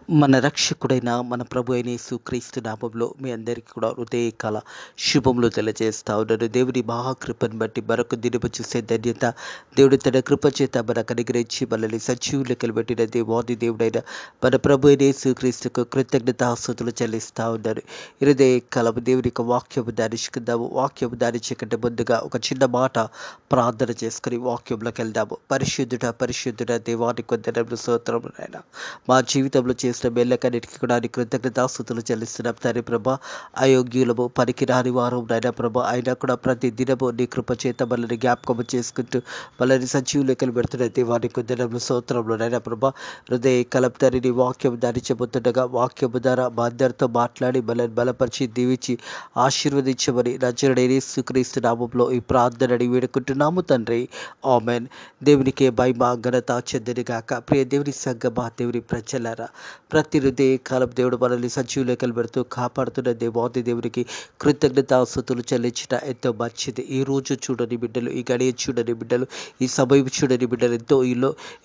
మన రక్షకుడైన మన ప్రభు అయిన యేసుక్రీస్తు నామంలో మీ అందరికీ కూడా హృదయకాల శుభములు తెలియజేస్తా ఉన్నాను. దేవుని మహాకృపను బట్టి మరొక దినము చూసే ధన్యత దేవుడు తన కృప చేత మనకు అనుగ్రహించి మనల్ని సజీవులకి పెట్టిన దేవాది దేవుడైన మన ప్రభు అయిన యేసుక్రీస్తుకు కృతజ్ఞతాస్తుతులు చెల్లిస్తా ఉన్నారు. హృదయకాలం దేవుని యొక్క వాక్యము ధ్యానించుకుందాము. వాక్యము ధ్యానించకంటే ముందుగా ఒక చిన్న మాట ప్రార్థన చేసుకుని వాక్యంలోకి వెళ్దాము. పరిశుద్ధుడ దేవానికి వందనములు స్తోత్రములు నాయనా. మా జీవితంలో చేసిన మేళ్ళకన్నిటికీ కూడా కృతజ్ఞతాస్తుతులు చెల్లిస్తున్నాం తండ్రి ప్రభా. అయోగ్యులము పనికిరాని వారు నాయన ప్రభా, అయినా కూడా ప్రతి దినము నీ కృప చేత మనల్ని జ్ఞాపకము చేసుకుంటూ మనల్ని సజీవ లెక్కలు పెడుతున్న దేవానికి వందనములు స్తోత్రములు నాయన ప్రభా. హృదయ కలపతని నీ వాక్యం ధ్యానించబోతుండగా వాక్యము ద్వారా మా అందరితో మాట్లాడి మనల్ని బలపరిచి దీవించి ఆశీర్వదించమని నజరుడైన యేసుక్రీస్తు నామములో ఈ ప్రార్థనని వేడుకుంటున్నాము తండ్రి. ఆమేన్. దేవునికే మహిమ ఘనత చెందునుగాక. ప్రియ దేవుని సంగమా, దేవుని ప్రజలారా, ప్రతి హృదయ కాలం దేవుడు మనల్ని సజీవ లెక్కలు పెడుతూ కాపాడుతున్న దేవాది దేవునికి కృతజ్ఞతాస్తుతులు చెల్లించడం ఎంతో మంచిది. ఈ రోజు చూడని బిడ్డలు, ఈ గడియ చూడని బిడ్డలు, ఈ సమయం చూడని బిడ్డలు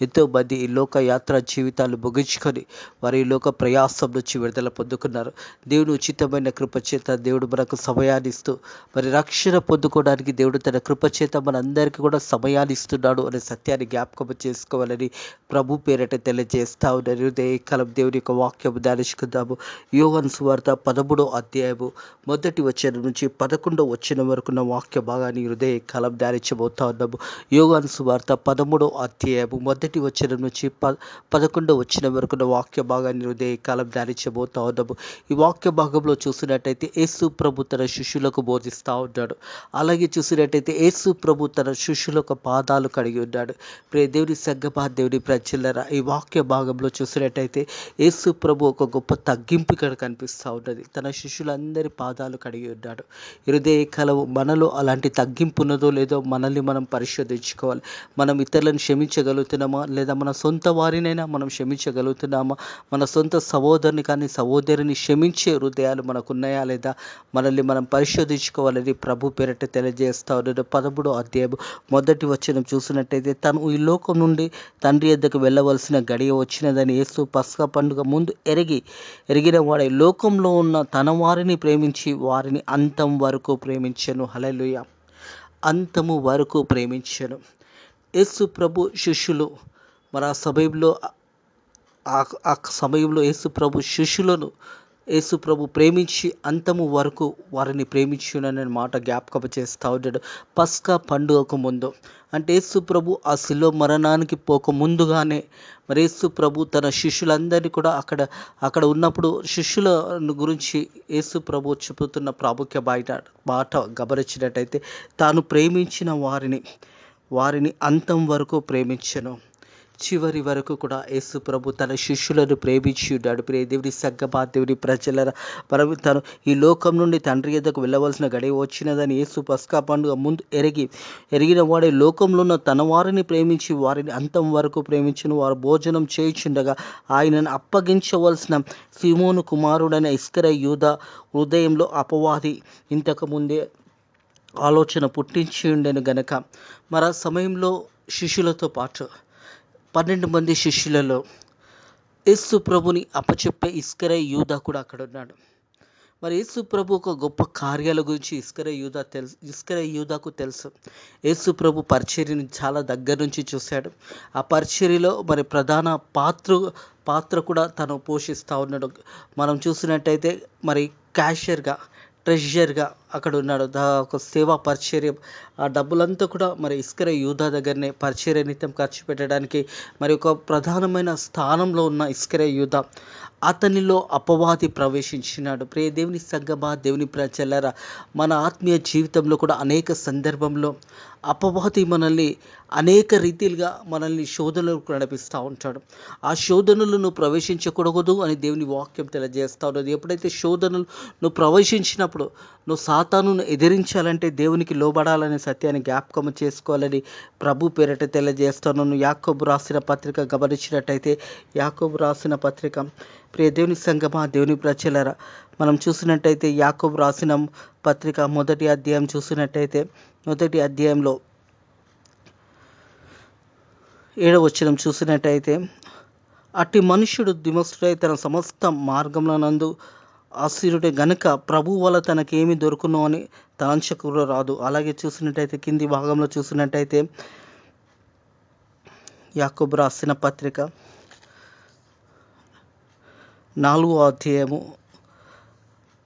ఎంతో మంది ఈ లోక యాత్ర జీవితాలు ముగించుకొని వారి ఈ లోక ప్రయాసం నుంచి విడుదల పొందుకున్నారు. దేవుని ఉచితమైన కృప చేత దేవుడు మనకు సమయాన్ని ఇస్తూ మరి రక్షణ పొందుకోవడానికి దేవుడు తన కృప చేత మనందరికీ కూడా సమయాన్ని ఇస్తున్నాడు అనే సత్యాన్ని జ్ఞాపకం చేసుకోవాలని ప్రభు పేరట తెలియజేస్తా ఉన్నారు. ఉదయకాలం దేవుని యొక్క వాక్యము ధ్యానించుకుందాము. యోహాను సువార్త 13వ అధ్యాయము మొదటి వచనం నుంచి 11వ వచనం వరకున్న వాక్య భాగాన్ని హృదయకాలం ధ్యానించబోతా ఉన్నాము. యోహాను సువార్త 13వ అధ్యాయము మొదటి వచనం నుంచి 11వ వచనం వరకున్న వాక్య భాగాన్ని హృదయకాలం ధ్యానించబోతా ఉన్నాము. ఈ వాక్య భాగంలో చూసినట్టయితే యేసు ప్రభు తన శిష్యులకు బోధిస్తూ ఉన్నాడు. అలాగే చూసినట్టయితే యేసు ప్రభు తన శిష్యులకు పాదాలు కడిగి ఉన్నాడు. ప్రియ దేవుని సంగమా, దేవుని ప్రజలారా, ఈ వాక్య భాగంలో చూసినట్టయితే యేసు ప్రభు ఒక గొప్ప తగ్గింపు ఇక్కడ కనిపిస్తూ ఉన్నది. తన శిష్యులందరి పాదాలు కడిగి ఉన్నాడు. హృదయ కలవు మనలో అలాంటి తగ్గింపు ఉన్నదో లేదో మనల్ని మనం పరిశోధించుకోవాలి. మనం ఇతరులను క్షమించగలుగుతున్నామా, లేదా మన సొంత వారినైనా మనం క్షమించగలుగుతున్నామా? మన సొంత సహోదరుని కానీ సహోదరిని క్షమించే హృదయాలు మనకున్నాయా లేదా మనల్ని మనం పరిశోధించుకోవాలని ప్రభు పేరట తెలియజేస్తా ఉన్నాడు. 13వ అధ్యాయం మొదటి వచనం చూసినట్టయితే తను ఈ లోకం నుండి తండ్రి యొద్దకు వెళ్ళవలసిన గడియ వచ్చినదని యేసు పస్కా పండుగ ముందు ఎరిగిన వాడే లోకంలో ఉన్న తన వారిని ప్రేమించి వారిని అంతం వరకు ప్రేమించెను. హల్లెలూయా. అంతము వరకు ప్రేమించెను. యేసు ప్రభు శిష్యులు మరి ఆ సమయంలో యేసు ప్రభు శిష్యులను యేసు ప్రభు ప్రేమించి అంతము వరకు వారిని ప్రేమించుననే మాట జ్ఞాపకం చేస్తూ ఉన్నాడు. పస్కా పండుగకు ముందు అంటే యేసు ప్రభు ఆ శిలువ మరణానికి పోక ముందుగానే మరి యేసు ప్రభు తన శిష్యులందరినీ కూడా అక్కడ ఉన్నప్పుడు శిష్యుల గురించి యేసు ప్రభు చెబుతున్న ప్రాముఖ్య మాట గమనించినట్టయితే తాను ప్రేమించిన వారిని అంతం వరకు ప్రేమించెను. చివరి వరకు కూడా యేసు ప్రభు తన శిష్యులను ప్రేమించి ఉన్నాడు. ప్రియ దేవుని సంగమా, దేవుని ప్రజల ప్రభు తను ఈ లోకం నుండి తండ్రి యొద్దకు వెళ్ళవలసిన గడియ వచ్చినదని యేసు పస్కా పండుగ ముందు ఎరిగిన వాడే లోకంలో ఉన్న తన వారిని ప్రేమించి వారిని అంతం వరకు ప్రేమించిన వారు భోజనం చేయుచుండగా ఆయనను అప్పగించవలసిన సీమోను కుమారుడైన ఇస్కరియోతు యూదా హృదయంలో అపవాది ఇంతకుముందే ఆలోచన పుట్టించి ఉండెను గనక మరి ఆ సమయంలో శిష్యులతో పాటు 12 మంది శిష్యులలో యేసు ప్రభుని అప్పచెప్పే ఇస్కరియోతు యూదా కూడా అక్కడ ఉన్నాడు. మరి యేసు ప్రభు ఒక గొప్ప కార్యాల గురించి ఇస్కరియోతు యూదాకు తెలుసు. యేసు ప్రభు పరిచర్యని చాలా దగ్గర నుంచి చూశాడు. ఆ పరిచర్యలో మరి ప్రధాన పాత్ర కూడా తను పోషిస్తూ ఉన్నాడు. మనం చూసినట్టయితే మరి క్యాషియర్గా, ట్రెజరర్గా అక్కడ ఉన్నాడు. ఒక సేవా పరిచర్య, ఆ డబ్బులంతా కూడా మరి ఇస్కరియోతు యూదా దగ్గరనే పరిచర్య నిత్యం ఖర్చు పెట్టడానికి మరి ఒక ప్రధానమైన స్థానంలో ఉన్న ఇస్కరియోతు యూదా అతనిలో అపవాది ప్రవేశించినాడు. ప్రియ దేవుని సంగమా, దేవుని ప్రజలారా, మన ఆత్మీయ జీవితంలో కూడా అనేక సందర్భంలో అపవాది మనల్ని అనేక రీతిలుగా మనల్ని శోధనలకు నడిపిస్తూ ఉంటాడు. ఆ శోధనలు నువ్వు ప్రవేశించకూడదు అని దేవుని వాక్యం తెలియజేస్తూ ఉన్నది. ఎప్పుడైతే శోధనలు నువ్వు ప్రవేశించినప్పుడు నువ్వు సాతానును ఎదిరించాలంటే దేవునికి లోబడాలనే సత్యాన్ని జ్ఞాపకం చేసుకోవాలని ప్రభు పేరట తెలియజేస్తున్నాను. యాకోబు రాసిన పత్రిక గమనించినట్టయితే యాకోబు రాసిన పత్రిక, ప్రియ దేవుని సంగమా, దేవుని ప్రజలారా, మనం చూసినట్టయితే యాకోబు రాసిన పత్రిక మొదటి అధ్యాయం చూసినట్టయితే మొదటి అధ్యాయంలో 7వ వచనం చూసినట్టయితే అట్టి మనుష్యుడు దిమస్తుడై తన సమస్త మార్గములనందు ఆశీరుడే గనుక ప్రభు వల్ల తనకేమి దొరుకును అని తలంచకూర రాదు. అలాగే చూసినట్టయితే కింది భాగంలో చూసినట్టయితే యాకోబు రాసిన పత్రిక 4వ అధ్యాయము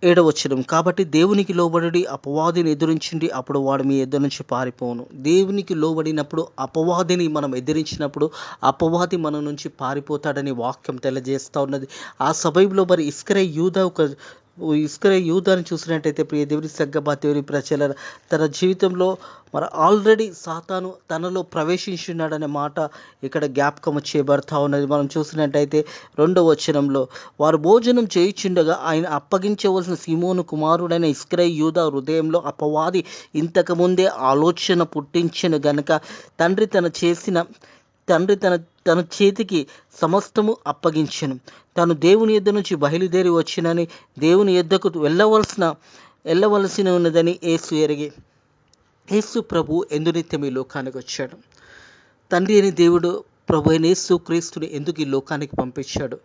7వ వచనం, కాబట్టి దేవునికి లోబడి అపవాదిని ఎదిరించండి, అప్పుడు వాడు మీ ఎదురు నుంచి పారిపోను. దేవునికి లోబడినప్పుడు అపవాదిని మనం ఎదిరించినప్పుడు అపవాది మన నుంచి పారిపోతాడని వాక్యం తెలియజేస్తూ ఉన్నది. ఆ సమయంలో మరి ఇస్కరే యూదాని చూసినట్టయితే ప్రియ దేవుని సంగమా దేవుని ప్రజల తన జీవితంలో మరి ఆల్రెడీ సాతాను తనలో ప్రవేశించున్నాడనే మాట ఇక్కడ జ్ఞాపకం చేయబడతా ఉన్నది. మనం చూసినట్టయితే 2వ వచనంలో, వారు భోజనం చేయుచుండగా ఆయన అప్పగించవలసిన సీమోను కుమారుడైన ఇస్కరే యూదా హృదయంలో అపవాది ఇంతకుముందే ఆలోచన పుట్టించెను గనుక తండ్రి తన చేతికి సమస్తము అప్పగించెను. తాను దేవుని యొద్ద నుంచి బయలుదేరి వచ్చినని, దేవుని యొద్దకు వెళ్ళవలసిన ఉన్నదని యేసు ఎరిగి, యేసు ప్రభు ఎందునిత్యం ఈ లోకానికి వచ్చాడు? తండ్రి అని దేవుడు ప్రభు అయిన యేసు క్రీస్తుని ఎందుకు ఈ లోకానికి పంపించాడు?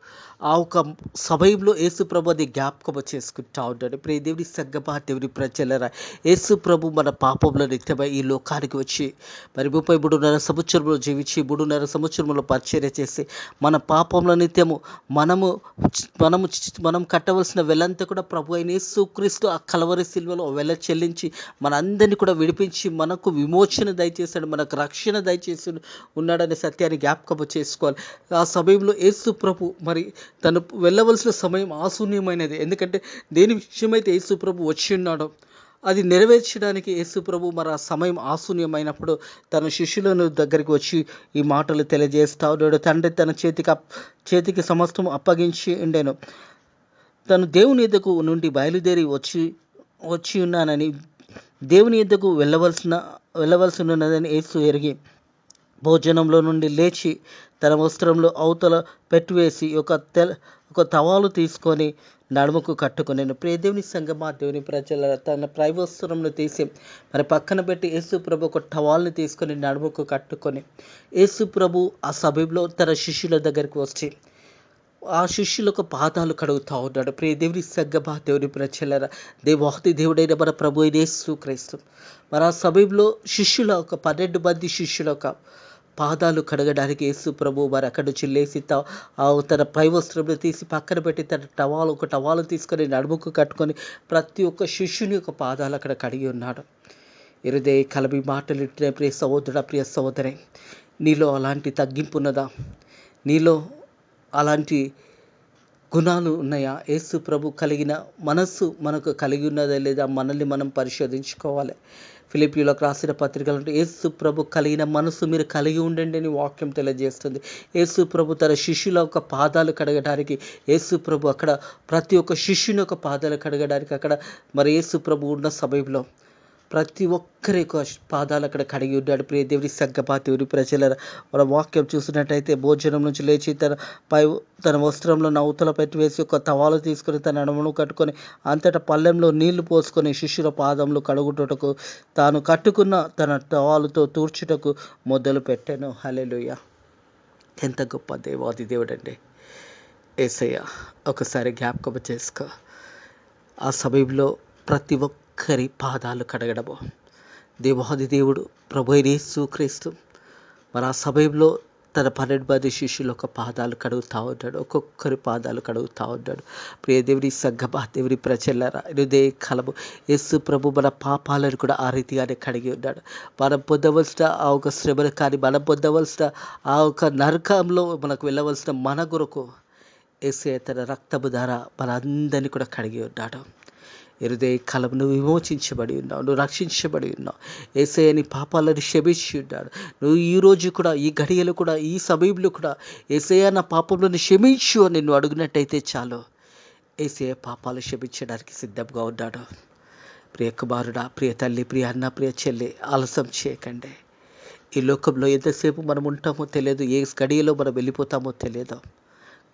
ఆ ఒక సమయంలో యేసు ప్రభు అది జ్ఞాపకం చేసుకుంటా ఉంటాడు. ప్రియ దేవుని సంగమా దేవుని ప్రజలరా, యేసు ప్రభు మన పాపంలో నిత్యమై ఈ లోకానికి వచ్చి మరి 33.5 సంవత్సరంలో జీవించి 3.5 సంవత్సరంలో పరిచర్య చేసి మన పాపంలో నిత్యము మనం కట్టవలసిన వెలంతా కూడా ప్రభు అయిన యేసు క్రీస్తు ఆ కలవరి సిలువలో వెల చెల్లించి మనందరినీ కూడా విడిపించి మనకు విమోచన దయచేశాడు, మనకు రక్షణ దయచేసి ఉన్నాడనే సత్యాన్ని జ్ఞాపకం చేసుకోవాలి. ఆ సమయంలో యేసు ప్రభు మరి తను వెళ్ళవలసిన సమయం ఆశూన్యమైనది. ఎందుకంటే దేని విషయమైతే యేసు ప్రభు వచ్చి ఉన్నాడో అది నెరవేర్చడానికి యేసు ప్రభు మరి ఆ సమయం ఆశూన్యమైనప్పుడు తన శిష్యులను దగ్గరికి వచ్చి ఈ మాటలు తెలియజేస్తా ఉన్నాడు. తండ్రి తన చేతికి సమస్తం అప్పగించి ఉండేను. తను దేవుని యొద్దకు నుండి బయలుదేరి వచ్చి ఉన్నానని, దేవుని యొద్దకు వెళ్ళవలసి ఉన్నదని యేసు ఎరిగి భోజనంలో నుండి లేచి తన వస్త్రంలో అవతల పెట్టివేసి ఒక తవాలు తీసుకొని నడుముకు కట్టుకొనెను. ప్రియ దేవుని సంగమా దేవుని ప్రజల తన వస్త్రంలో తీసి మరి పక్కన పెట్టి యేసు ప్రభు ఒక టవాల్ని తీసుకొని నడుముకు కట్టుకొని యేసు ప్రభు ఆ సమయంలో తన శిష్యుల దగ్గరికి వచ్చి ఆ శిష్యులకు పాదాలు కడుగుతూ ఉన్నాడు. ప్రియ దేవుని సంగమా దేవుని ప్రజలరా, దేవాది దేవుడైన మన ప్రభు అయిన యేసు క్రీస్తు మరి ఆ సమయంలో శిష్యుల 12 మంది శిష్యుల పాదాలు కడగడానికి యేసు ప్రభు మరి అక్కడి నుంచి లేచి తన వస్త్రంలో తీసి పక్కన పెట్టి తన ఒక టవాలు తీసుకొని నడుముకు కట్టుకొని ప్రతి ఒక్క శిష్యుని యొక్క పాదాలు అక్కడ కడిగి ఉన్నాడు. ఇరుదే కలబి మాటలు ఇంటినే ప్రియ సహోదరుడా, ప్రియ సహోదరి, నీలో అలాంటి తగ్గింపు ఉన్నదా? నీలో అలాంటి గుణాలు ఉన్నాయా? యేసు ప్రభు కలిగిన మనస్సు మనకు కలిగి ఉన్నదా లేదా మనల్ని మనం పరిశోధించుకోవాలి. ఫిలిప్పీయులకు రాసిన పత్రికలు యేసు ప్రభు కలిగిన మనసు మీరు కలిగి ఉండండి అని వాక్యం తెలియజేస్తుంది. యేసు ప్రభు తన శిష్యుల యొక్క పాదాలు కడగడానికి యేసు ప్రభు అక్కడ ప్రతి ఒక్క శిష్యుని యొక్క పాదాలు కడగడానికి అక్కడ మరి యేసు ప్రభు ఉన్న సమయంలో ప్రతి ఒక్కరి యొక్క పాదాలు అక్కడ కడిగి ఉన్నాడు. ప్రియ దేవుని సంగమా దేవుని ప్రజల మన వాక్యం చూసినట్టయితే భోజనం నుంచి లేచి తన వస్త్రంలో నవ్వుతల పెట్టివేసి ఒక తవాలు తీసుకొని తన నడుమును కట్టుకొని అంతటా పళ్ళెంలో నీళ్లు పోసుకొని శిష్యుల పాదములు కడుగుటకు తాను కట్టుకున్న తన టవాలుతో తూర్చుటకు మొదలు పెట్టాను. హల్లెలూయా! ఎంత గొప్ప దేవాది దేవుడండి యేసయ్య. ఒకసారి జ్ఞాపకం చేసుకో, ఆ సమయంలో ప్రతి ఒక్కరి పాదాలు కడగడము దేవాది దేవుడు ప్రభు అయిన యేసు క్రీస్తు మరి ఆ సమయంలో తన 12 మంది శిష్యుల యొక్క పాదాలు కడుగుతూ ఉంటాడు. ఒక్కొక్కరి పాదాలు కడుగుతూ ఉంటాడు. ప్రియ దేవుని సంగమా దేవుని ప్రజలారా, ఇదే కలము యేసు ప్రభు మన పాపాలను కూడా ఆ రీతిగానే కడిగి ఉన్నాడు. మనం పొందవలసిన ఆ ఒక శ్రమను కానీ మనం పొందవలసిన ఆ ఒక నరకంలో మనకు వెళ్ళవలసిన మన కొరకు యేసయ్య తన రక్తము ద్వారా మనందరినీ కూడా కడిగి ఉన్నాడు. ఇరుదే కాలం నువ్వు విమోచించబడి ఉన్నావు, నువ్వు రక్షించబడి ఉన్నావు. యేసయ్య నీ పాపాలను క్షమించి ఉన్నాడు. నువ్వు ఈరోజు కూడా ఈ గడియలు కూడా ఈ సమయంలో కూడా యేసయ్య నా పాపంలను క్షమించు అని నువ్వు అడిగినట్టయితే చాలు, యేసయ్య పాపాలు క్షమించడానికి సిద్ధంగా ఉన్నాడు. ప్రియ కుమారుడా, ప్రియ తల్లి, ప్రియ అన్న, ప్రియ చెల్లి, ఆలస్యం చేయకండి. ఈ లోకంలో ఎంతసేపు మనం ఉంటామో తెలియదు, ఏ గడియలో మనం వెళ్ళిపోతామో తెలియదు.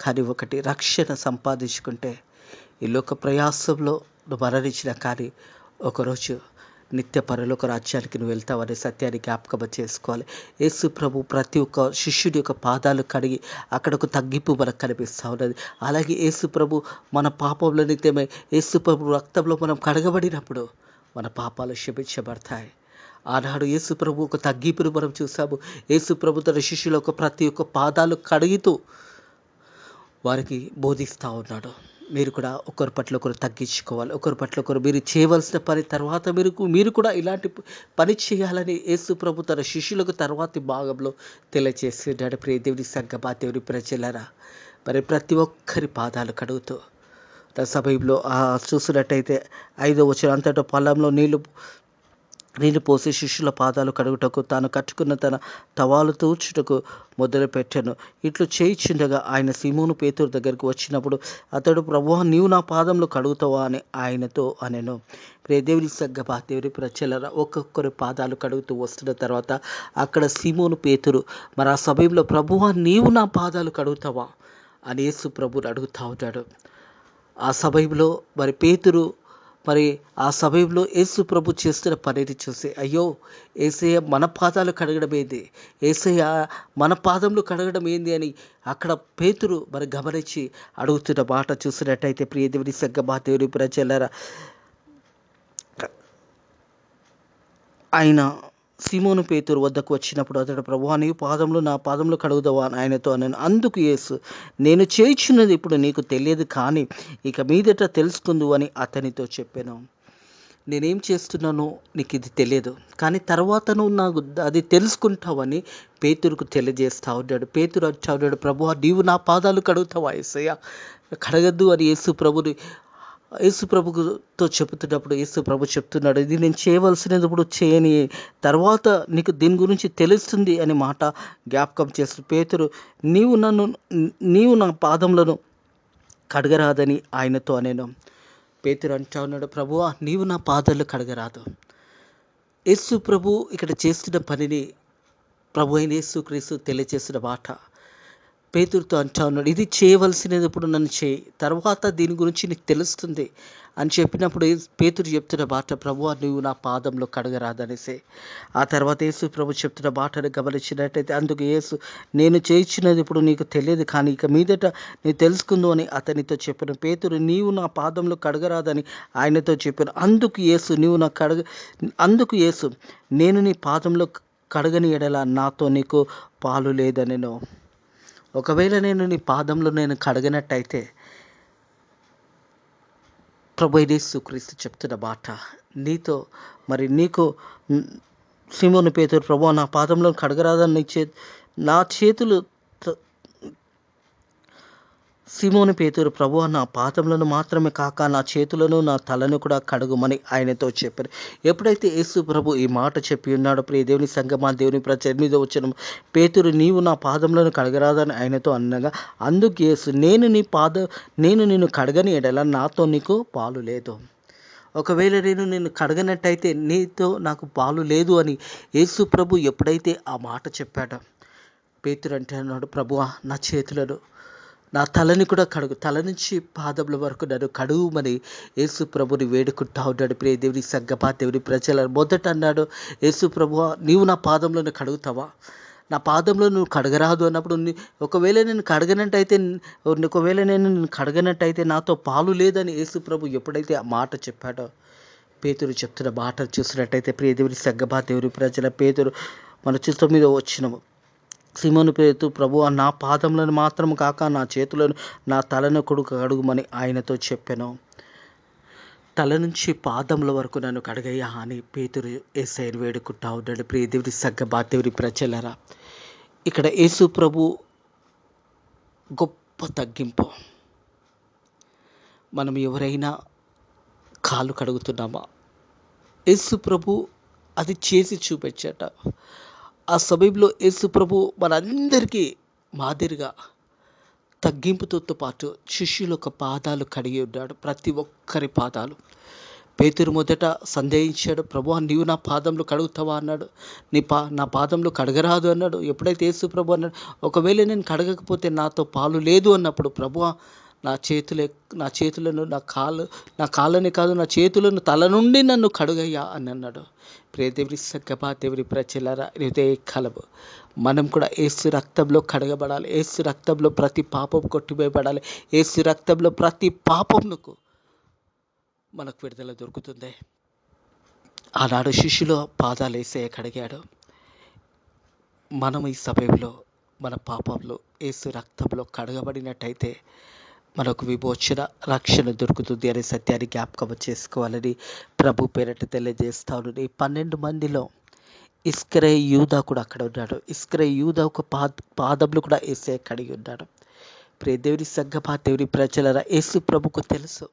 కానీ ఒకటి, రక్షణ సంపాదించుకుంటే ఈ లోక ప్రయాసంలో నువ్వు మరణించిన కానీ ఒకరోజు నిత్య పరలోక రాజ్యానికి నువ్వు వెళ్తావనే సత్యాన్ని జ్ఞాపకం చేసుకోవాలి. యేసు ప్రభు ప్రతి ఒక్క శిష్యుడి యొక్క పాదాలు కడిగి అక్కడ ఒక తగ్గింపు మనకు కనిపిస్తూ ఉన్నది. అలాగే యేసు ప్రభు మన పాపంలో నిత్యమై యేసు ప్రభు రక్తంలో మనం కడగబడినప్పుడు మన పాపాలు క్షమించబడతాయి. ఆనాడు యేసు ప్రభు ఒక తగ్గింపును మనం చూసాము. యేసు ప్రభు తన శిష్యుల యొక్క ప్రతి ఒక్క పాదాలు కడుగుతూ వారికి బోధిస్తూ ఉన్నాడు. మీరు కూడా ఒకరి పట్ల ఒకరు తగ్గించుకోవాలి. ఒకరి పట్ల ఒకరు మీరు చేయవలసిన పని తర్వాత మీరు కూడా ఇలాంటి పని చేయాలని యేసు ప్రభు తన శిష్యులకు తర్వాతి భాగంలో తెలియజేస్తున్నాడు. ప్రియ దేవుని సంగమా, దేవుని ప్రజలారా, మరి ప్రతి ఒక్కరి పాదాలు కడుగుతూ సమయంలో చూసినట్టయితే 5వ వచనం, అంతటా పొలంలో నీళ్లు పోసి శిష్యుల పాదాలు కడుగుటకు తాను కట్టుకున్న తన టవాలు తూర్చుటకు మొదలుపెట్టాను. ఇట్లు చేయిచుండగా ఆయన సీమోను పేతురు దగ్గరికి వచ్చినప్పుడు అతడు, ప్రభువా, నీవు నా పాదములు కడుగుతావా అని ఆయనతో అనెను. దేవుని సంగమా, దేవుని ప్రజలారా, ఒక్కొక్కరి పాదాలు కడుగుతూ వస్తున్న తర్వాత అక్కడ సీమోను పేతురు మరి ఆ సమయంలో, ప్రభువా, నీవు నా పాదాలు కడుగుతావా అని యేసు ప్రభుని అడుగుతా ఉంటాడు. ఆ సమయంలో మరి పేతురు ఆ సమయంలో యేసు ప్రభు చేస్తున్న పనిని చూసి, అయ్యో యేసయ్య మన పాదాలు కడగడం ఏంది, యేసయ్య మన పాదములు కడగడం ఏంది అని అక్కడ పేతురు గమనించి అడుగుతున్న మాట చూసినట్టయితే, ప్రియ దేవుని సంగమా, దేవుని ప్రజలారా, ఆయన సీమోను పేతురు వద్దకు వచ్చినప్పుడు అతడు, ప్రభువా, నీ పాదములు నా పాదములు కడుగుదావా అని ఆయనతో అన్నాను. అందుకు యేసు, నేను చేయుచున్నది ఇప్పుడు నీకు తెలియదు, కానీ ఇక మీదట తెలుసుకుందు అని అతనితో చెప్పాను. నేనేం చేస్తున్నానో నీకు ఇది తెలియదు, కానీ తర్వాత నువ్వు నాకు అది తెలుసుకుంటావని పేతురుకు తెలియజేస్తా ఉన్నాడు. పేతురు అంటా ఉన్నాడు, ప్రభువా, నీవు నా పాదాలు కడుగుతావా యేసయ్య? కడగద్దు అని యేసు ప్రభుతో చెబుతున్నప్పుడు యేసు ప్రభు చెప్తున్నాడు, ఇది నేను చేయవలసినప్పుడు చేయని, తర్వాత నీకు దీని గురించి తెలుస్తుంది అని మాట జ్ఞాపకం చేస్తూ పేతురు, నీవు నా పాదములను కడగరాదని ఆయనతో అనేను. పేతురు అంటా ఉన్నాడు, ప్రభువా, నీవు నా పాదాలు కడగరాదు. యేసు ప్రభు ఇక్కడ చేస్తున్న పనిని ప్రభు అయిన యేసుక్రీస్తు తెలియజేస్తున్న మాట పేతురుతో అంటా ఉన్నాడు, ఇది చేయవలసినది ఇప్పుడు నన్ను చేయి, తర్వాత దీని గురించి నీకు తెలుస్తుంది అని చెప్పినప్పుడు పేతురు చెప్తున్న మాట, ప్రభువా, నువ్వు నా పాదంలో కడగరాదనేసి. ఆ తర్వాత యేసు ప్రభు చెప్తున్న మాటను గమనించినట్టయితే, అందుకు యేసు, నేను చేయించినది ఇప్పుడు నీకు తెలియదు, కానీ ఇక మీదట నీవు తెలుసుకుందు అని అతనితో చెప్పాను. పేతురు, నీవు నా పాదంలో కడగరాదని ఆయనతో చెప్పాను. అందుకు యేసు, నేను నీ పాదంలో కడగని ఎడల నాతో నీకు పాలు లేదనెను. ఒకవేళ నేను నీ పాదంలో కడగనట్టయితే, ప్రభు యేసుక్రీస్తు చెప్తున్న మాట నీకు సీమోను పేతురు, ప్రభువా, నా పాదంలో కడగరాదని నా చేతులు సీమోను పేతురు, ప్రభువా, నా పాదములను మాత్రమే కాక నా చేతులను నా తలను కూడా కడుగుమని ఆయనతో చెప్పారు. ఎప్పుడైతే యేసు ప్రభు ఈ మాట చెప్పి ఉన్నాడో, ప్రియ దేవుని సంగమా, దేవుని ప్రజ 8వ వచనం, పేతురు, నీవు నా పాదములను కడగరాదని ఆయనతో అనగా, అందుకు యేసు, నేను నిన్ను కడగని ఎడల నాతో నీకు పాలు లేదు. ఒకవేళ నేను కడగనట్టయితే నీతో నాకు పాలు లేదు అని యేసు ప్రభు ఎప్పుడైతే ఆ మాట చెప్పాడో, పేతురు అంటే అన్నాడు, ప్రభువా, నా చేతులను నా తలని కూడా కడుగు, తల నుంచి పాదముల వరకు నన్ను కడుగుమని యేసు ప్రభుని వేడుకుంటా ఉన్నాడు. ప్రియ దేవుని సంగమా, దేవుని ప్రజల మొదట అన్నాడు, యేసు ప్రభువా, నీవు నా పాదంలో కడుగుతావా? నా పాదంలో నువ్వు కడగరాదు అన్నప్పుడు, ఒకవేళ నేను కడగనట్టయితే నాతో పాలు లేదని యేసు ప్రభు ఎప్పుడైతే ఆ మాట చెప్పాడో, పేతురు చెప్తున్న మాట చూసినట్టయితే, ప్రియ దేవుని సంగమా, దేవుని ప్రజల పేతురు మన 9వ వచనము, సీమోను పేతురు, ప్రభువా, నా పాదములను మాత్రం కాక నా చేతులను నా తలను కడుగుమని ఆయనతో చెప్పాను. తల నుంచి పాదముల వరకు నన్ను కడగయ్యా అని పేతురు యేసయ్యను వేడుకుంటా ఉన్నాడు. ప్రియ దేవుని సంగమా, దేవుని ప్రజలారా, ఇక్కడ యేసు ప్రభు గొప్ప తగ్గింపు. మనం ఎవరైనా కాళ్ళు కడుగుతున్నామా? యేసు ప్రభు అది చేసి చూపించట. ఆ సమయంలో యేసు ప్రభు మనందరికీ మాదిరిగా తగ్గింపుతో పాటు శిష్యుల యొక్క పాదాలు కడిగి ఉన్నాడు. ప్రతి ఒక్కరి పాదాలు. పేతురు మొదట సందేహించాడు, ప్రభువా, నీవు నా పాదంలో కడుగుతావా అన్నాడు. నా పాదంలో కడగరాదు అన్నాడు. ఎప్పుడైతే యేసు ప్రభు అన్నాడు, ఒకవేళ నేను కడగకపోతే నాతో పాలు లేదు అన్నప్పుడు, ప్రభువా, నా చేతులే నా చేతులను నా కాళ్ళని కాదు నా చేతులను తల నుండి నన్ను కడుగయ్యా అని అన్నాడు. ప్రియ దేవుని సంగమా, దేవుని ప్రజలారా, ఇదే కలవు మనం కూడా యేసు రక్తంలో కడగబడాలి. యేసు రక్తంలో ప్రతి పాపం కొట్టివేయబడాలి. యేసు రక్తంలో ప్రతి పాపమునకు మనకు విడుదల దొరుకుతుంది. ఆనాడు శిష్యుల పాదాలు యేసయ్య కడిగాడు. మనం ఈ సమయంలో మన పాపంలో యేసు రక్తంలో కడగబడినట్టయితే మనకు విమోచన, రక్షణ దొరుకుతుంది అనే సత్యాన్ని జ్ఞాపకం చేసుకోవాలని ప్రభు పేరట తెలియజేస్తాను. ఈ 12 మందిలో ఇస్కరియోతు యూదా కూడా అక్కడ ఉన్నాడు. ఇస్కరియోతు యూదా ఒక పాదములు కూడా యేసయ్య కడిగి ఉన్నాడు. ప్రియ దేవుని సంగమా, దేవుని ప్రజలారా, యేసు ప్రభుకు తెలుసు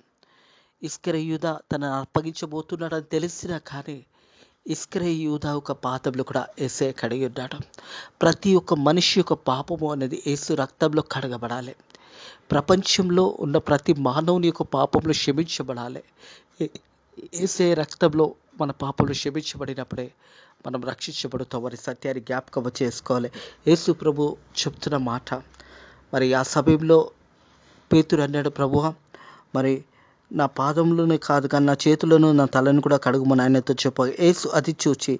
ఇస్కరియోతు యూదా తనను అప్పగించబోతున్నాడని తెలిసినా కానీ ఇస్కరియోతు యూదా ఒక పాదములు కూడా యేసయ్య కడిగి ఉన్నాడు. ప్రతి ఒక్క మనిషి యొక్క పాపము అనేది యేసు రక్తంలో కడగబడాలి. ప్రపంచంలో ఉన్న ప్రతి మానవుని యొక్క పాపములు క్షమించబడాలి. యేసయ్య రక్తంలో మన పాపములు క్షమించబడినప్పుడే మనం రక్షించబడుతాం అనే సత్యాన్ని జ్ఞాపకం చేసుకోవాలి. యేసు ప్రభు చెప్తున్న మాట, మరి ఆ సమయంలో పేతురు అన్నాడు, ప్రభువా, మరి నా పాదములనే కాదు కానీ నా చేతులను నా తలను కూడా కడుగుమని ఆయనతో చెప్పగా, యేసు అది చూచి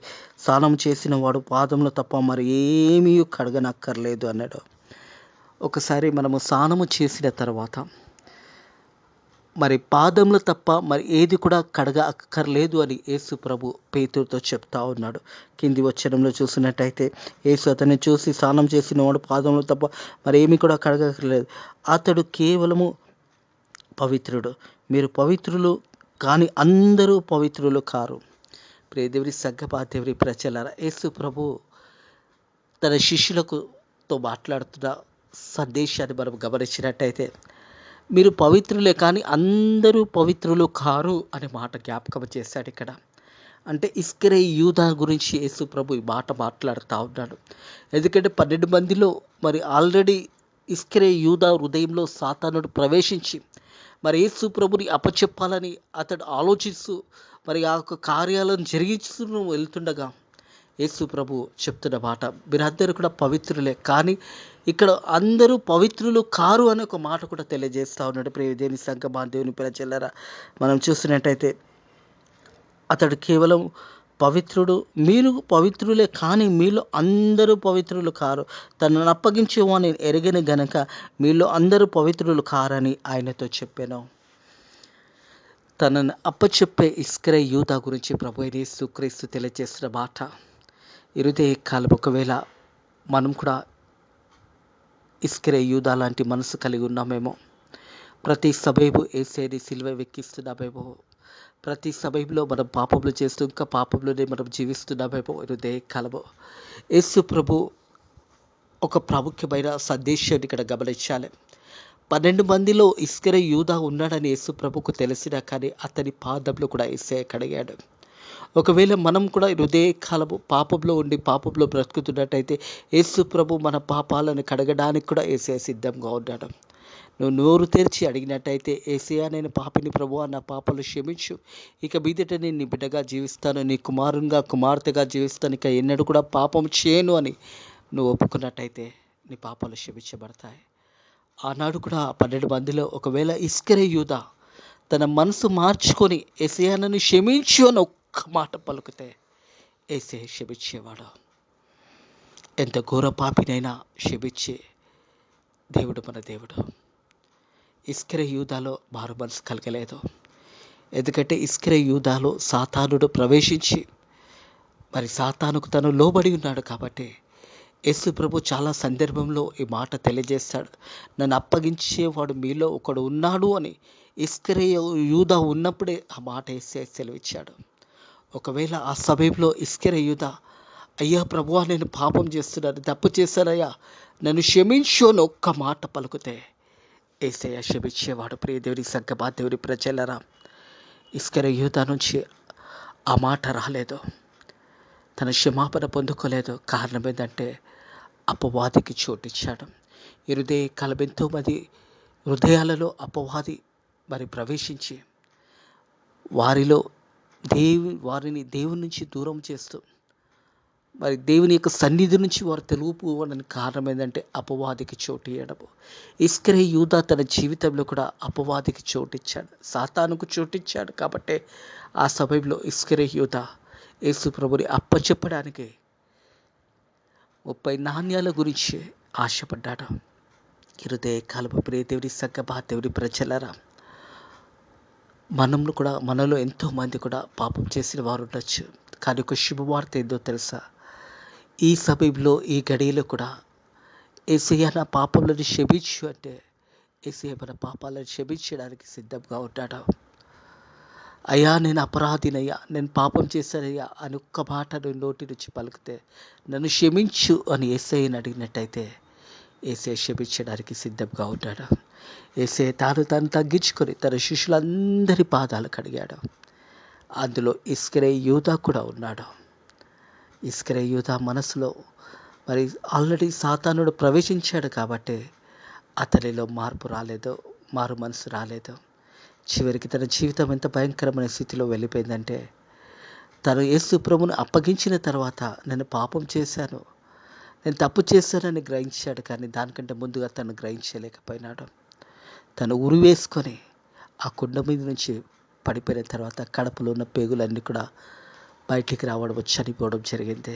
స్నానం చేసిన వాడు పాదములు తప్ప మరి ఏమీ కడగనక్కర్లేదు అన్నాడు. ఒకసారి మనము స్నానము చేసిన తర్వాత మరి పాదములు తప్ప మరి ఏది కూడా కడగ అక్కర్లేదు అని యేసు ప్రభు పేతురుతో చెప్తా ఉన్నాడు. కింది వచనంలో చూసినట్టయితే, యేసు అతన్ని చూసి స్నానం చేసిన వాడు పాదములు తప్ప మరి ఏమి కూడా కడగక్కర్లేదు, అతడు కేవలము పవిత్రుడు. మీరు పవిత్రులు కానీ అందరూ పవిత్రులు కారు. ప్రియ దేవుని సంగమా, దేవుని ప్రజలారా, యేసు ప్రభు తన శిష్యులతో మాట్లాడుతున్న సందేశాన్ని మనం గమనించినట్టయితే, మీరు పవిత్రులే కానీ అందరూ పవిత్రులు కారు అనే మాట జ్ఞాపకం చేశాడు ఇక్కడ. అంటే ఇస్కరియోతు యూదా గురించి యేసు ప్రభు ఈ మాట మాట్లాడుతూ ఉన్నాడు. ఎందుకంటే 12 మందిలో మరి ఆల్రెడీ ఇస్కరియోతు యూదా హృదయంలో సాతానుడు ప్రవేశించి మరి యేసు ప్రభుని అప్పచెప్పాలని అతడు ఆలోచిస్తూ మరి ఆ యొక్క కార్యాలను జరిగిస్తూ వెళ్తుండగా యేసు ప్రభు చెప్తున్న మాట, మీరందరూ కూడా పవిత్రులే కానీ ఇక్కడ అందరూ పవిత్రులు కారు అనే ఒక మాట కూడా తెలియజేస్తూ ఉన్నాడు. ప్రియ దేవుని సంగమా, దేవుని ప్రజలారా, మనం చూసినట్టయితే అతడు కేవలం పవిత్రుడు, మీరు పవిత్రులే కానీ మీలో అందరూ పవిత్రులు కారు, తనను అప్పగించేవాని ఎరగిన గనక మీలో అందరూ పవిత్రులు కారని ఆయనతో చెప్పాను. తనను అప్పచెప్పే ఇస్కరియోతు యూదా గురించి ప్రభు అయిన యేసుక్రీస్తు తెలియజేస్తున్న మాట, ఇరుదే కాలం ఒకవేళ మనం కూడా ఇస్కరియోతు యూదా లాంటి మనసు కలిగి ఉన్నామేమో, ప్రతి సమయము యేసయ్యని సిలువ వెక్కిస్తున్నామేమో, ప్రతి సమయంలో మనం పాపములు చేస్తూ ఇంకా పాపంలోనే మనం జీవిస్తున్నామేమో, ఇరుదే కాలము యేసు ప్రభు ఒక ప్రాముఖ్యమైన సందేశాన్ని ఇక్కడ గమనించాలి. 12 మందిలో ఇస్కరియోతు యూదా ఉన్నాడని యేసు ప్రభుకు తెలిసినా కానీ అతని పాదములు కూడా యేసయ్య కడిగాడు. ఒకవేళ మనం కూడా హృదయ కాలము పాపంలో ఉండి పాపంలో బ్రతుకుతున్నట్టయితే యేసు ప్రభు మన పాపాలను కడగడానికి కూడా యేసయ్య సిద్ధంగా ఉన్నాడు. నువ్వు నోరు తెరిచి అడిగినట్టయితే, యేసయ్యా, నేను పాపిని ప్రభువా, నా పాపాలు క్షమించు, ఇక మీదట నేను నీ బిడ్డగా జీవిస్తాను, నీ కుమారునిగా కుమార్తెగా జీవిస్తాను, ఇక ఎన్నడూ కూడా పాపం చేయను అని నువ్వు ఒప్పుకున్నట్టయితే నీ పాపాలు క్షమించబడతాయి. ఆనాడు కూడా 12 మందిలో ఒకవేళ ఇస్కరియోతు యూదా తన మనసు మార్చుకొని యేసయ్యా నన్ను క్షమించు అని ఒక్క మాట పలుకుతే యేసయ్య క్షమించేవాడు. ఎంత ఘోర పాపినైనా క్షమించే దేవుడు మన దేవుడు. ఇస్కరియోతు యూదాలో మారు మనసు కలగలేదు. ఎందుకంటే ఇస్కరియోతు యూదాలో సాతానుడు ప్రవేశించి మరి సాతానుకు తను లోబడి ఉన్నాడు. కాబట్టి యేసు ప్రభు చాలా సందర్భంలో ఈ మాట తెలియజేస్తాడు, నన్ను అప్పగించేవాడు మీలో ఒకడు ఉన్నాడు అని. ఇస్కరియోతు యూదా ఉన్నప్పుడే ఆ మాట యేసయ్య సెలవిచ్చాడు. ఒకవేళ ఆ సమయంలో ఇస్కరియోతు యూదా, అయ్యా ప్రభువా, నేను పాపం చేస్తున్నాను, తప్పు చేశానయ్యా, నన్ను క్షమించు అని ఒక్క మాట పలుకుతే యేసయ్య క్షమించేవాడు. ప్రియ దేవుని సంగమా, దేవుని ప్రజలారా, ఇస్కరియోతు యూదా నుంచి ఆ మాట రాలేదు, తన క్షమాపణ పొందుకోలేదు. కారణం ఏంటంటే అపవాదికి చోటిచ్చాడు. ఈ హృదయ కాలం ఎంతోమంది హృదయాలలో అపవాది మరి ప్రవేశించి వారిని దేవుని నుంచి దూరం చేస్తూ మరి దేవుని యొక్క సన్నిధి నుంచి వారు తొలగిపోవడానికి కారణం ఏంటంటే అపవాదికి చోటు ఇవ్వడము. ఇస్కరే యూదా తన జీవితంలో కూడా అపవాదికి చోటిచ్చాడు, సాతానుకు చోటిచ్చాడు. కాబట్టి ఆ సమయంలో ఇస్కరే యూదా యేసు ప్రభుని అప్పచెప్పడానికి 30 నాణ్యాల గురించి ఆశపడ్డాడు. హృదయ కాలపు ప్రియ దేవుని సంగమా, దేవుని ప్రజలరా, మనలో ఎంతోమంది కూడా పాపం చేసిన వారు ఉండొచ్చు. కానీ ఒక శుభవార్త ఏందో తెలుసా? ఈ సమయంలో ఈ గడియలో కూడా యేసయ్య నా పాపములను క్షమించు అంటే యేసయ్య మన పాపాలను క్షమించడానికి సిద్ధంగా ఉంటాడు. అయ్యా నేను అపరాధినయ్యా, నేను పాపం చేశానయ్యా అని ఒక్క మాట నువ్వు నోటి నుంచి పలికితే, నన్ను క్షమించు అని యేసయ్యని అడిగినట్టయితే యేసయ్య క్షమించడానికి సిద్ధంగా ఉంటాడు. యేసయ్య తాను తగ్గించుకొని తన శిష్యులందరి పాదాలు కడిగాడు. అందులో ఇస్కరే యూదా కూడా ఉన్నాడు. ఇస్కరే యూదా మనసులో మరి ఆల్రెడీ సాతానుడు ప్రవేశించాడు కాబట్టి అతనిలో మారు మనసు రాలేదు. చివరికి తన జీవితం ఎంత భయంకరమైన స్థితిలో వెళ్ళిపోయిందంటే, తను యేసు ప్రభువును అప్పగించిన తర్వాత నేను పాపం చేశాను, నేను తప్పు చేశానని గ్రహించాడు. కానీ దానికంటే ముందుగా తను గ్రహించలేకపోయినాడు. తను ఉరి వేసుకొని ఆ కుండ మీద నుంచి పడిపోయిన తర్వాత కడుపులో ఉన్న పేగులన్నీ కూడా బయటికి రావడం, చనిపోవడం జరిగింది.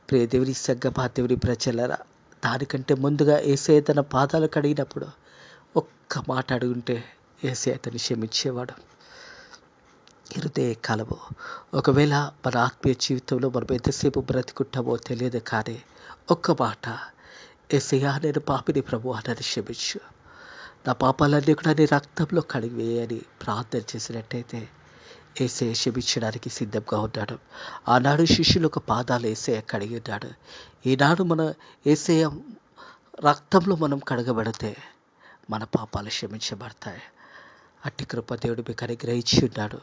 ప్రియ దేవుని సంగమా, దేవుని ప్రజలరా, దానికంటే ముందుగా యేసయ్య తన పాదాలు కడిగినప్పుడు ఒక్క మాట అడుగుంటే యేసయ్య అతన్ని క్షమించేవాడు. హృదయ కాలము ఒకవేళ మన ఆత్మీయ జీవితంలో మనం ఎంతసేపు బ్రతికుంటామో తెలియదు, కానీ ఒక్క మాట, యేసయ్యా నేను పాపిని ప్రభువా, నన్ను క్షమించు, నా పాపాలన్నీ కూడా నీ రక్తంలో కడిగివేయని ప్రార్థన చేసినట్టయితే యేసయ్య క్షమించడానికి సిద్ధంగా ఉన్నాడు. ఆనాడు శిష్యుల ఒక పాదాలు యేసయ్య కడిగి ఉన్నాడు. ఈనాడు మన యేసయ్య రక్తంలో మనం కడగబడితే మన పాపాలు క్షమించబడతాయి. అట్టి కృప దేవుడు మీకు అనుగ్రహించి ఉన్నాడు.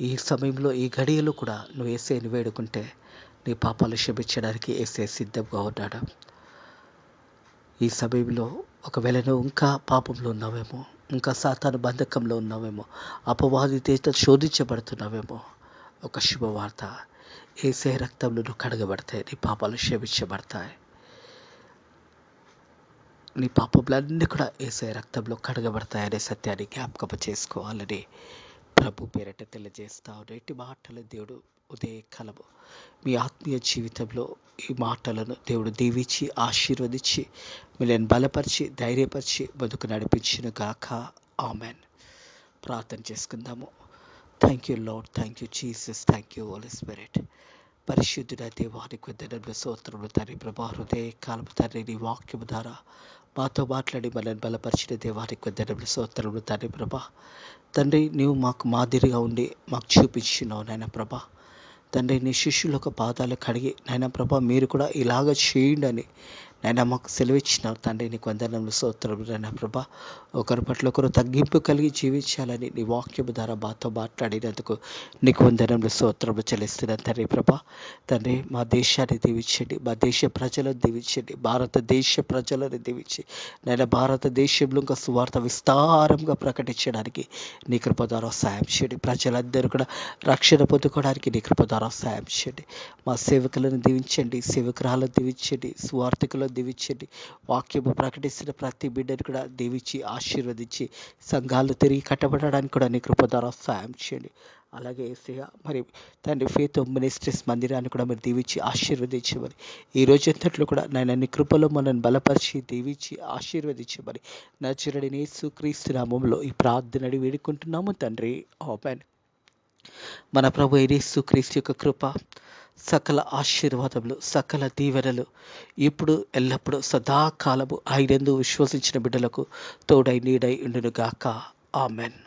ఈ సమయంలో ఈ గడియలో కూడా నువ్వు యేసయ్యని వేడుకుంటే నీ పాపాలు క్షమించడానికి యేసయ్య సిద్ధంగా ఉన్నాడు. ఈ సమయంలో ఒకవేళ నువ్వు ఇంకా పాపంలో ఉన్నావేమో, ఇంకా సాతాను బంధకంలో ఉన్నావేమో, అపవాది చేత శోధించబడుతున్నావేమో, ఒక శుభవార్త, యేసయ్య రక్తంలో నువ్వు కడగబడతాయి, నీ పాపాలు క్షమించబడతాయి. నీ పాపములన్నీ కూడా యేసయ్య రక్తంలో కడగబడతాయనే సత్యాన్ని జ్ఞాపకం చేసుకోవాలని ప్రభు పేరట తెలియజేస్తాను. ఇట్టి మాటలు దేవుడు ఉదయకాలము మీ ఆత్మీయ జీవితంలో ఈ మాటలను దేవుడు దీవించి ఆశీర్వదించి మిమ్మల్ని బలపరిచి ధైర్యపరిచి బతుకు నడిపించును గాక. ఆమెన్. ప్రార్థన చేసుకుందాము. Thank you Lord, thank you Jesus, thank you Holy Spirit. పరిశుద్ధుడ దేవానికి వందనములు, స్తోత్రములు తండ్రి ప్రభా. హృదయ కాలము తండ్రి నీ వాక్యము ద్వారా మాతో మాట్లాడి మనల్ని బలపరిచిన దేవానికి వందనములు, స్తోత్రములు తండ్రి ప్రభా. తండ్రి నీవు మాకు మాదిరిగా ఉండి మాకు చూపించినావు నాయన ప్రభా. తండ్రి నీ శిష్యుల ఒక పాదాలు కడిగి నాయన ప్రభా మీరు కూడా ఇలాగ చేయండి అని నాయన మాకు సెలవిచ్చినారు తండ్రి. నీకు వందనములు, స్తోత్రములు నాయన ప్రభా. ఒకరి పట్ల ఒకరు తగ్గింపు కలిగి జీవించాలని నీ వాక్యము ద్వారా మాతో మాట్లాడినందుకు నీకు వందనములు, స్తోత్రములు చెల్లిస్తున్నాను తండ్రి ప్రభా. తండ్రి మా దేశాన్ని దీవించండి, మా దేశ ప్రజలను దీవించండి, భారతదేశ ప్రజలను దీవించి నాయన భారతదేశంలో ఇంకా సువార్త విస్తారంగా ప్రకటించడానికి నీ కృప ద్వారా సాయం చేయండి. ప్రజలందరూ కూడా రక్షణ పొందుకోవడానికి నీ కృప ద్వారా సాయం చేయండి. మా సేవకులను దీవించండి, సేవకురాలను దీవించండి, సువార్థికులను దీవించండి. వాక్యము ప్రకటిస్తున్న ప్రతి బిడ్డను కూడా దీవించి ఆశీర్వదించి సంఘాలు తిరిగి కట్టబడడానికి కూడా నీ కృప ద్వారా సాయం చేయండి. అలాగే యేసయ్య మరి తండ్రి ఫెయిత్ మినిస్ట్రీస్ మందిరాన్ని కూడా మీరు దీవించి ఆశీర్వదించమని, ఈ రోజు ఎంతట్లో కూడా నాయన నీ కృపలో మనల్ని బలపరిచి దీవించి ఆశీర్వదించమని నజరేయుడైన యేసుక్రీస్తు నామములో ఈ ప్రార్థన వేడుకుంటున్నాము తండ్రి. ఆమేన్. మన ప్రభు యేసుక్రీస్తు యొక్క కృప, సకల ఆశీర్వాదములు, సకల దీవెనలు ఇప్పుడు ఎల్లప్పుడూ సదాకాలము ఆయనందు విశ్వసించిన బిడ్డలకు తోడై నీడై ఉండును గాక. ఆమెన్.